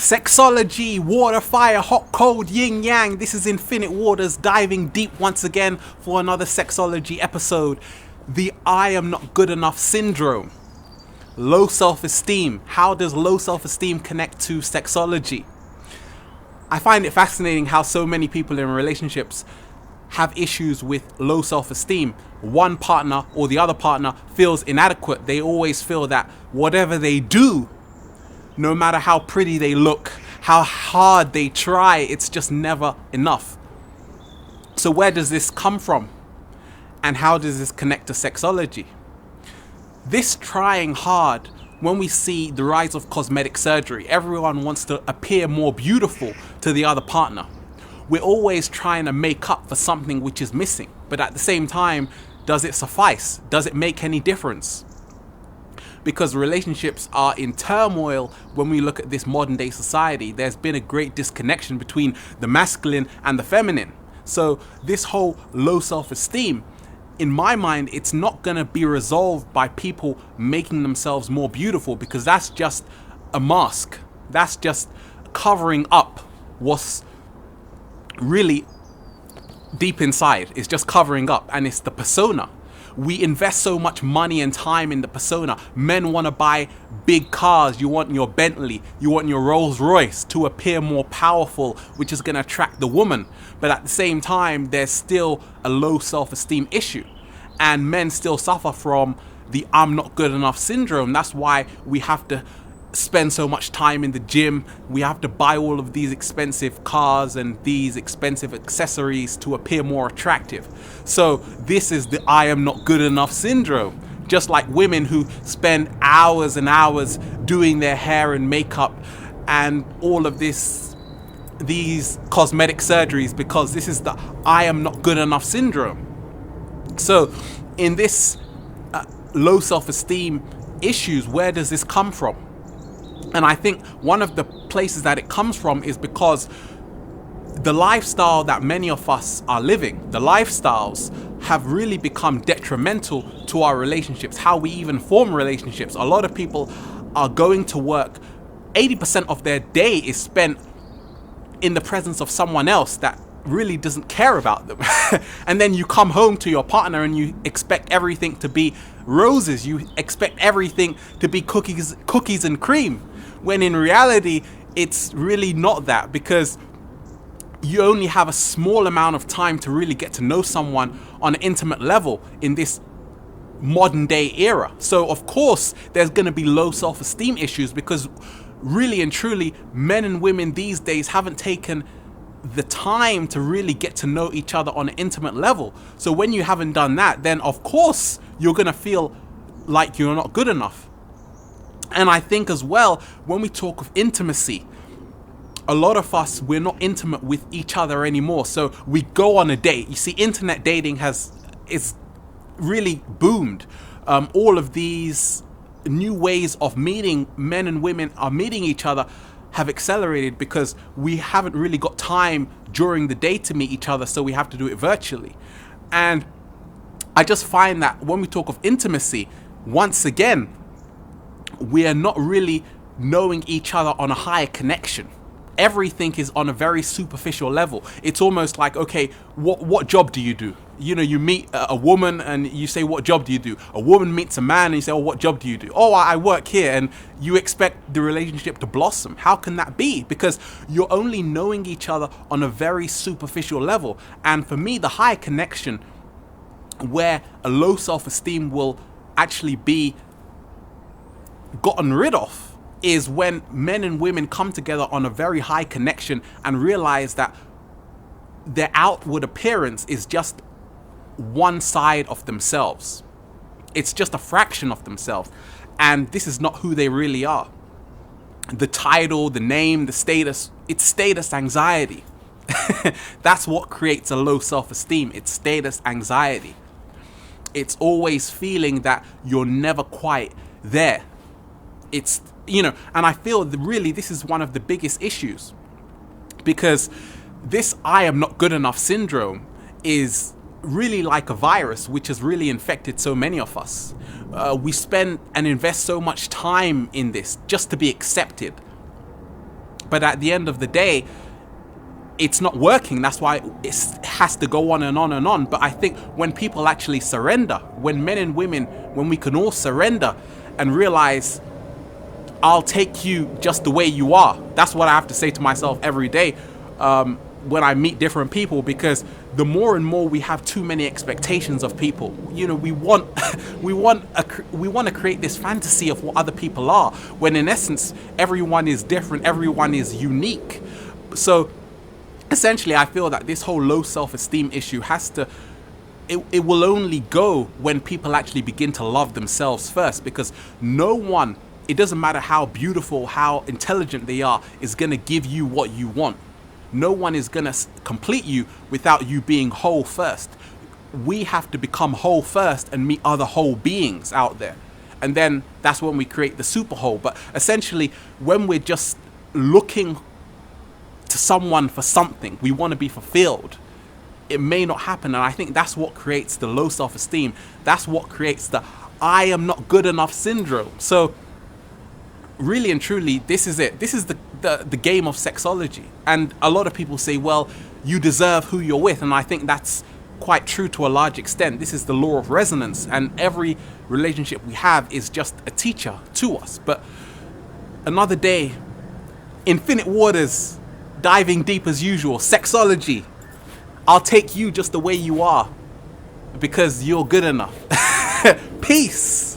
Sexology, water, fire, hot, cold, yin, yang. This is Infinite Waters diving deep once again for another Sexology episode. The I am not good enough syndrome. Low self-esteem. How does low self-esteem connect to sexology? I find it fascinating how so many people in relationships have issues with low self-esteem. One partner or the other partner feels inadequate. They always feel that whatever they do, no matter how pretty they look, how hard they try, it's just never enough. So where does this come from? And how does this connect to sexology? This trying hard, when we see the rise of cosmetic surgery, everyone wants to appear more beautiful to the other partner. We're always trying to make up for something which is missing. But at the same time, does it suffice? Does it make any difference? Because relationships are in turmoil when we look at this modern day society. There's been a great disconnection between the masculine and the feminine. So this whole low self-esteem, in my mind, it's not going to be resolved by people making themselves more beautiful, because that's just a mask. That's just covering up what's really deep inside. It's just covering up, and it's the persona. We invest so much money and time in the persona. Men want to buy big cars. You want your Bentley, you want your Rolls Royce to appear more powerful, which is going to attract the woman. But at the same time, there's still a low self-esteem issue. And men still suffer from the I'm not good enough syndrome. That's why we have to spend so much time in the gym. We have to buy all of these expensive cars and these expensive accessories to appear more attractive. So this is the I am not good enough syndrome. Just like women who spend hours and hours doing their hair and makeup and all of these cosmetic surgeries, because this is the I am not good enough syndrome. So in this low self-esteem issues, where does this come from? And I think one of the places that it comes from is because the lifestyle that many of us are living, the lifestyles have really become detrimental to our relationships, how we even form relationships. A lot of people are going to work, 80% of their day is spent in the presence of someone else that really doesn't care about them. And then you come home to your partner and you expect everything to be roses. You expect everything to be cookies and cream, when in reality it's really not that, because you only have a small amount of time to really get to know someone on an intimate level in this modern day era. So of course there's going to be low self-esteem issues, because really and truly men and women these days haven't taken the time to really get to know each other on an intimate level. So when you haven't done that, then of course you're going to feel like you're not good enough. And I think as well, when we talk of intimacy, a lot of us, we're not intimate with each other anymore. So we go on a date. You see, internet dating is really boomed. All of these new ways of meeting, men and women are meeting each other, have accelerated because we haven't really got time during the day to meet each other, so we have to do it virtually. And I just find that when we talk of intimacy, once again, we are not really knowing each other on a higher connection. Everything is on a very superficial level. It's almost like, okay, what job do you do? You know, you meet a woman and you say, what job do you do? A woman meets a man and you say, oh, what job do you do? Oh, I work here. And you expect the relationship to blossom. How can that be? Because you're only knowing each other on a very superficial level. And for me, the higher connection, where a low self-esteem will actually be gotten rid of, is when men and women come together on a very high connection and realize that their outward appearance is just one side of themselves. It's just a fraction of themselves. And this is not who they really are. The title, the name, the status, it's status anxiety. That's what creates a low self-esteem. It's status anxiety. It's always feeling that you're never quite there. It's, you know, and I feel that really this is one of the biggest issues, because this I am not good enough syndrome is really like a virus which has really infected so many of us. We spend and invest so much time in this just to be accepted. But at the end of the day, it's not working. That's why it has to go on and on and on. But I think when people actually surrender, when men and women, when we can all surrender and realize, I'll take you just the way you are. That's what I have to say to myself every day when I meet different people, because the more and more we have too many expectations of people. You know, we want we want to create this fantasy of what other people are, when in essence everyone is different, everyone is unique. So essentially, I feel that this whole low self-esteem issue it will only go when people actually begin to love themselves first, because no one, it doesn't matter how beautiful, how intelligent they are, is going to give you what you want. No one is going to complete you without you being whole first. We have to become whole first and meet other whole beings out there. And then that's when we create the super whole. But essentially, when we're just looking to someone for something, we want to be fulfilled, it may not happen. And I think that's what creates the low self-esteem. That's what creates the I am not good enough syndrome. So really and truly, this is it. This is the game of sexology. And a lot of people say, well, you deserve who you're with. And I think that's quite true to a large extent. This is the law of resonance. And every relationship we have is just a teacher to us. But another day, infinite waters, diving deep as usual. Sexology. I'll take you just the way you are, because you're good enough. Peace.